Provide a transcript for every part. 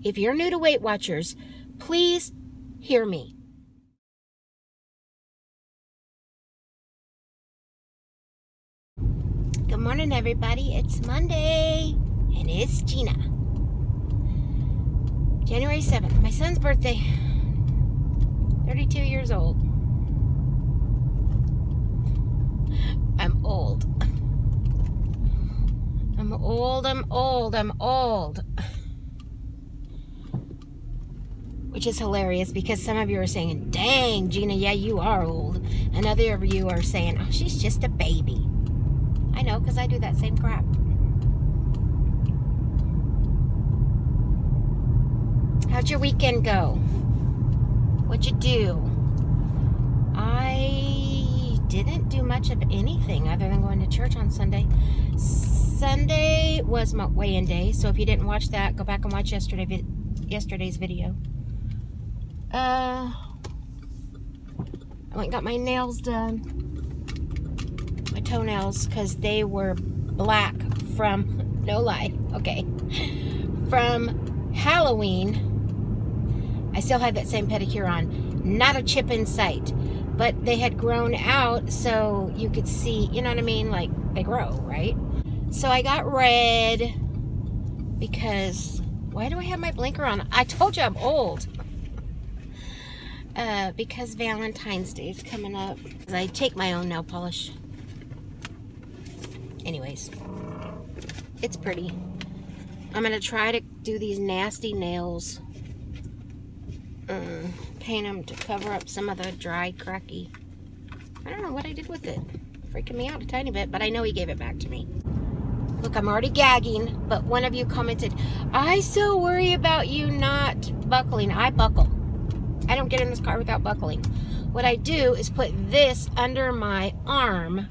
if you're new to Weight Watchers, please hear me. Good morning, everybody. It's Monday, and it's Gina. January 7th, my son's birthday. 32 years old. I'm old. I'm old. Which is hilarious because some of you are saying, dang, Gina, yeah, you are old. And other of you are saying, oh, she's just a baby. I know, because I do that same crap. How'd your weekend go? What'd you do? I didn't do much of anything other than going to church on Sunday. Sunday was my weigh-in day, so if you didn't watch that, go back and watch yesterday's video. I went and got my nails done. My toenails, because they were black from, no lie, okay, from Halloween. I still had that same pedicure on. Not a chip in sight. But they had grown out so you could see, you know what I mean? Like, they grow, right? So I got red because, why do I have my blinker on? I told you I'm old. Because Valentine's Day is coming up. I take my own nail polish. Anyways, it's pretty. I'm going to try to do these nasty nails. Paint them to cover up some of the dry, cracky. I don't know what I did with it. Freaking me out a tiny bit, but I know he gave it back to me. Look, I'm already gagging, but one of you commented, I so worry about you not buckling. I buckle. I don't get in this car without buckling. What I do is put this under my arm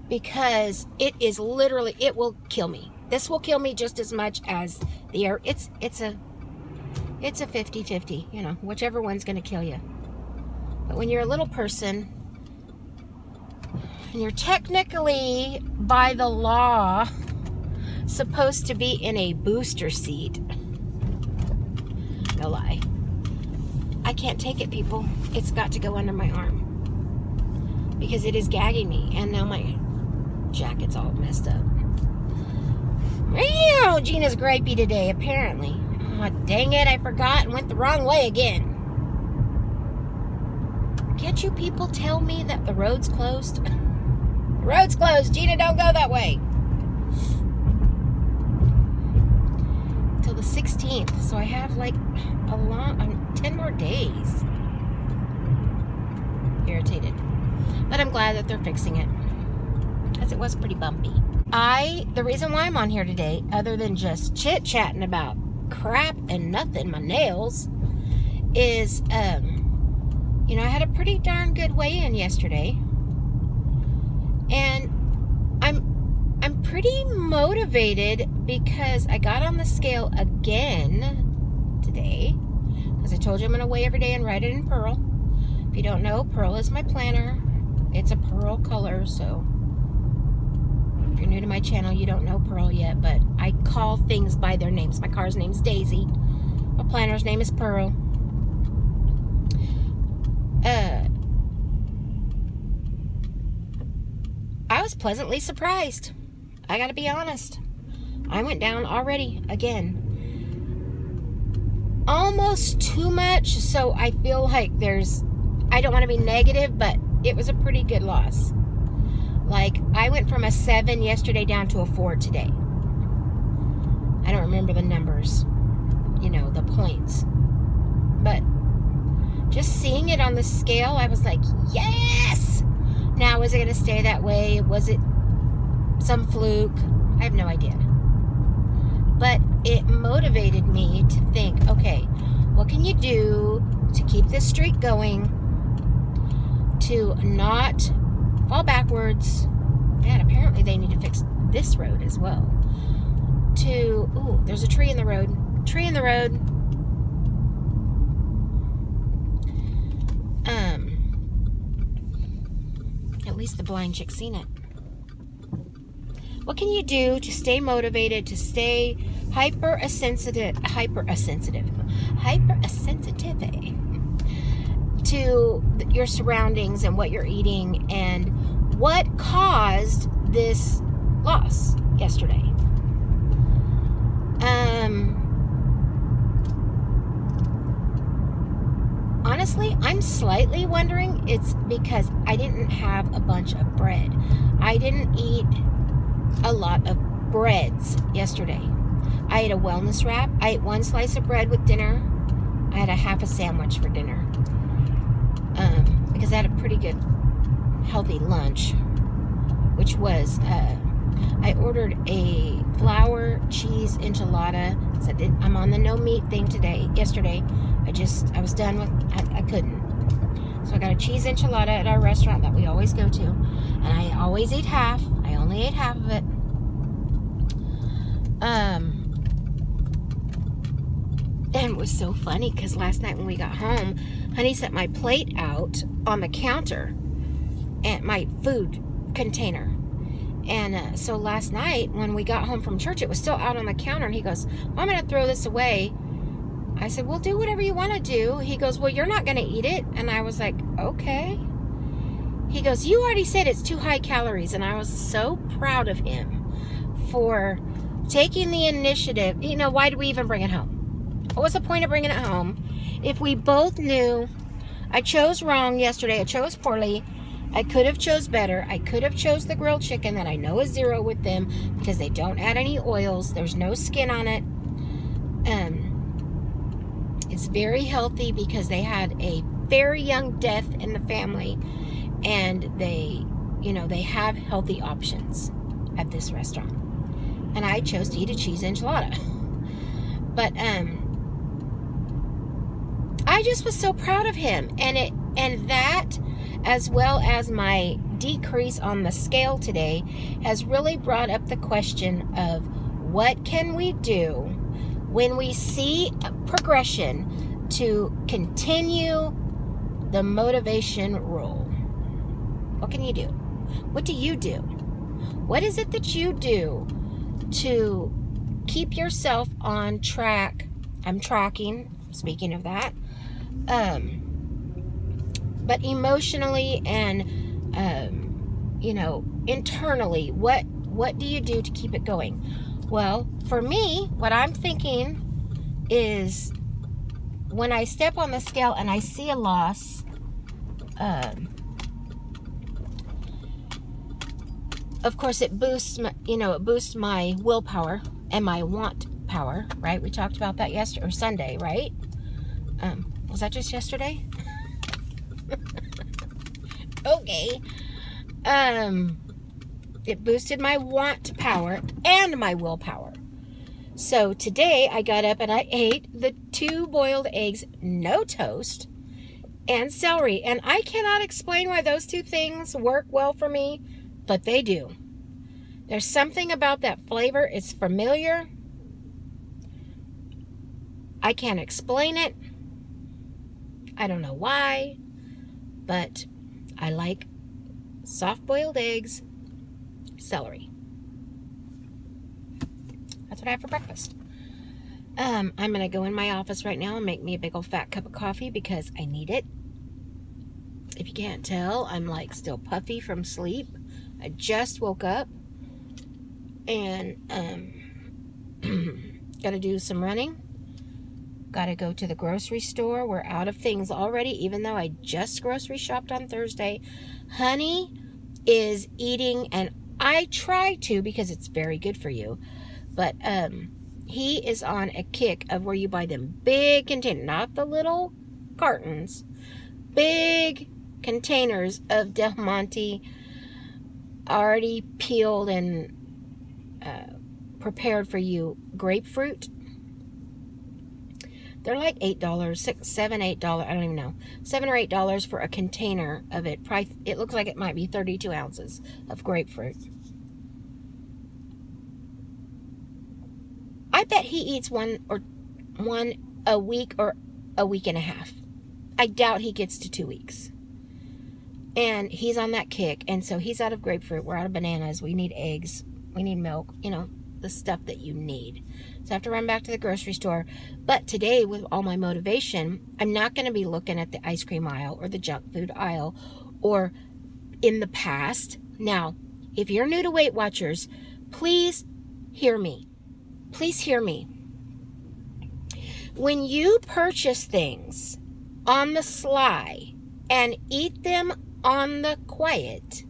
because it is literally, it will kill me. This will kill me just as much as the air. It's a 50-50, you know, whichever one's going to kill you. But when you're a little person, and you're technically, by the law, supposed to be in a booster seat. No lie. I can't take it, people. It's got to go under my arm. Because it is gagging me. And now my jacket's all messed up. Ew, Gina's gripey today, apparently. Oh, dang it, I forgot and went the wrong way again. Can't you people tell me that the road's closed? The road's closed. Gina, don't go that way. Till the 16th. So I have like a long, 10 more days. Irritated. But I'm glad that they're fixing it. Because it was pretty bumpy. The reason why I'm on here today, other than just chit-chatting about crap and nothing, my nails, is, you know, I had a pretty darn good weigh-in yesterday. And I'm pretty motivated because I got on the scale again today. Because I told you I'm going to weigh every day and write it in Pearl. If you don't know, Pearl is my planner. It's a Pearl color, so if you're new to my channel, you don't know Pearl yet, but I call things by their names. My car's name's Daisy. My planner's name is Pearl. I was pleasantly surprised. I gotta be honest. I went down already again. Almost too much, so I feel like I don't want to be negative, but it was a pretty good loss. Like, I went from a 7 yesterday down to a 4 today. I don't remember the numbers, you know, the points. But just seeing it on the scale, I was like, yes! Now, was it going to stay that way? Was it some fluke? I have no idea. But it motivated me to think, okay, what can you do to keep this streak going, to not fall backwards? Man, apparently they need to fix this road as well. Ooh, there's a tree in the road. Tree in the road. At least the blind chick seen it. What can you do to stay motivated, to stay hyper sensitive to your surroundings and what you're eating, and what caused this loss yesterday? Honestly, I'm slightly wondering it's because I didn't have a bunch of bread. I didn't eat a lot of breads yesterday. I ate a wellness wrap. I ate 1 slice of bread with dinner. I had a half a sandwich for dinner. Because I had a pretty good healthy lunch, which was I ordered a flour cheese enchilada. So I'm on the no meat thing yesterday. I was done with, I couldn't. So I got a cheese enchilada at our restaurant that we always go to. And I always eat half. I only ate half of it. And it was so funny because last night when we got home, honey set my plate out on the counter and my food container. And so last night when we got home from church, it was still out on the counter, and he goes, well, I'm going to throw this away. I said, well, do whatever you want to do. He goes, well, you're not going to eat it. And I was like, okay. He goes, you already said it's too high calories. And I was so proud of him for taking the initiative. You know, why did we even bring it home? What was the point of bringing it home if we both knew I chose wrong yesterday? I chose poorly. I could have chose better. I could have chose the grilled chicken that I know is zero with them because they don't add any oils. There's no skin on it. It's very healthy because they had a very young death in the family, and they have healthy options at this restaurant. And I chose to eat a cheese enchilada. But I just was so proud of him, and that, as well as my decrease on the scale today, has really brought up the question of what can we do when we see a progression to continue the motivation rule. What can you do? What do you do? What is it that you do to keep yourself on track? I'm tracking, speaking of that. But emotionally and, internally, what do you do to keep it going? Well, for me, what I'm thinking is when I step on the scale and I see a loss, of course, it boosts my willpower and my want power, right? We talked about that yesterday or Sunday, right? Was that just yesterday? Okay. It boosted my want power and my willpower. So today I got up and I ate the 2 boiled eggs, no toast, and celery. And I cannot explain why those 2 things work well for me, but they do. There's something about that flavor. It's familiar. I can't explain it. I don't know why, but I like soft-boiled eggs, celery. That's what I have for breakfast. I'm going to go in my office right now and make me a big old fat cup of coffee because I need it. If you can't tell, I'm like still puffy from sleep. I just woke up and got to do some running. Got to go to the grocery store. We're out of things already, even though I just grocery shopped on Thursday. Honey is eating, and I try to because it's very good for you. But he is on a kick of where you buy them big containers, not the little cartons, big containers of Del Monte, already peeled and prepared for you grapefruit. They're like $8, $7, $8, I don't even know. $7 or $8 for a container of it. It looks like it might be 32 ounces of grapefruit. I bet he eats one a week or a week and a half. I doubt he gets to 2 weeks. And he's on that kick, and so he's out of grapefruit. We're out of bananas. We need eggs. we need milk, you know, the stuff that you need. So I have to run back to the grocery store. But today, with all my motivation, I'm not going to be looking at the ice cream aisle or the junk food aisle or in the past. Now, if you're new to Weight Watchers, please hear me. Please hear me. When you purchase things on the sly and eat them on the quiet,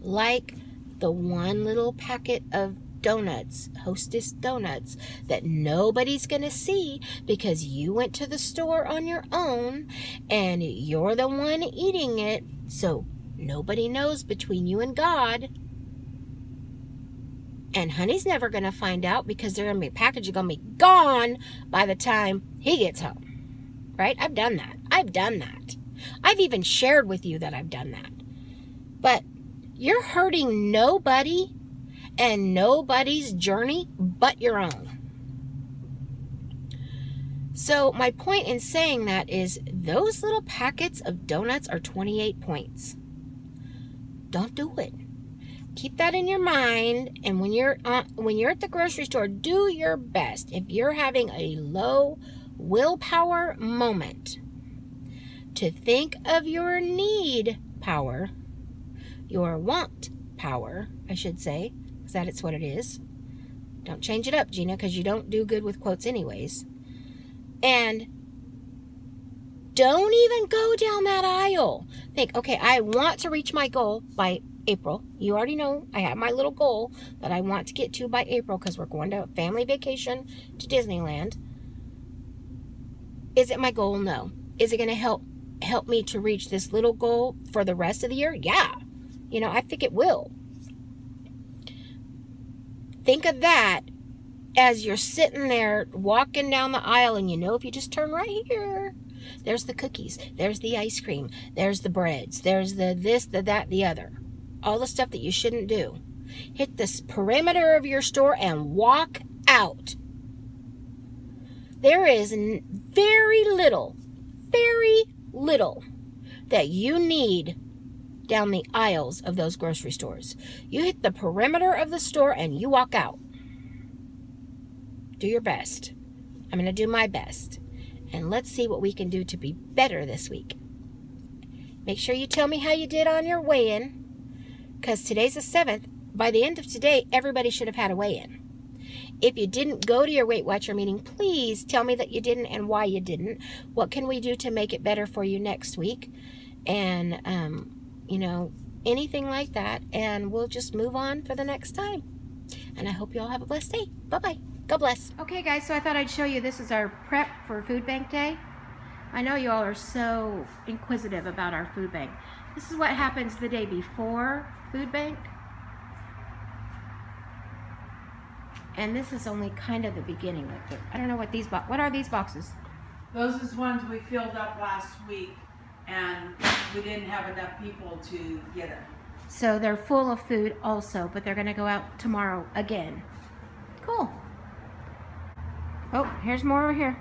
like the one little packet of donuts, Hostess donuts, that nobody's going to see because you went to the store on your own and you're the one eating it, so nobody knows between you and God. And honey's never going to find out because they're going to be packaged, going to be gone by the time he gets home. Right? I've done that. I've done that. I've even shared with you that I've done that. But you're hurting nobody and nobody's journey but your own. So my point in saying that is those little packets of donuts are 28 points. Don't do it. Keep that in your mind, and when you're at the grocery store, do your best. If you're having a low willpower moment, to think of your need power, your want power, I should say, because that's what it is. Don't change it up, Gina, because you don't do good with quotes anyways. And don't even go down that aisle. Think, okay, I want to reach my goal by April. You already know I have my little goal that I want to get to by April because we're going to a family vacation to Disneyland. Is it my goal? No. Is it going to help me to reach this little goal for the rest of the year? Yeah. You know, I think it will. Think of that as you're sitting there walking down the aisle, and you know if you just turn right here, there's the cookies, there's the ice cream, there's the breads, there's the this, the that, the other. All the stuff that you shouldn't do. Hit this perimeter of your store and walk out. There is very little that you need down the aisles of those grocery stores. You hit the perimeter of the store and you walk out. Do your best. I'm going to do my best. And let's see what we can do to be better this week. Make sure you tell me how you did on your weigh-in, because today's the 7th. By the end of today, everybody should have had a weigh-in. If you didn't go to your Weight Watcher meeting, please tell me that you didn't and why you didn't. What can we do to make it better for you next week? And, you know, anything like that. And we'll just move on for the next time. And I hope you all have a blessed day. Bye-bye. God bless. Okay, guys, so I thought I'd show you. This is our prep for Food Bank Day. I know you all are so inquisitive about our food bank. This is what happens the day before Food Bank. And this is only kind of the beginning of it. I don't know what these what are these boxes? Those is ones we filled up last week, and we didn't have enough people to get them. So they're full of food also, but they're going to go out tomorrow again. Cool. Oh, here's more over here.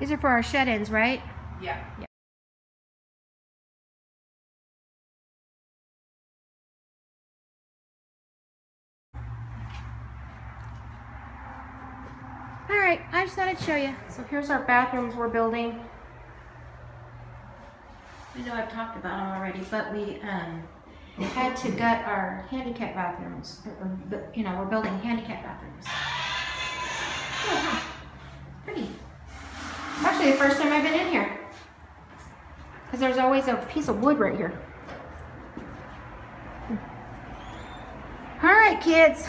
These are for our shut-ins, right? Yeah. Alright, I just thought I'd show you. So here's our bathrooms we're building. I know I've talked about them already, but we had to gut our handicap bathrooms. You know, we're building handicap bathrooms. Oh, pretty. Actually, the first time I've been in here. Because there's always a piece of wood right here. Alright, kids.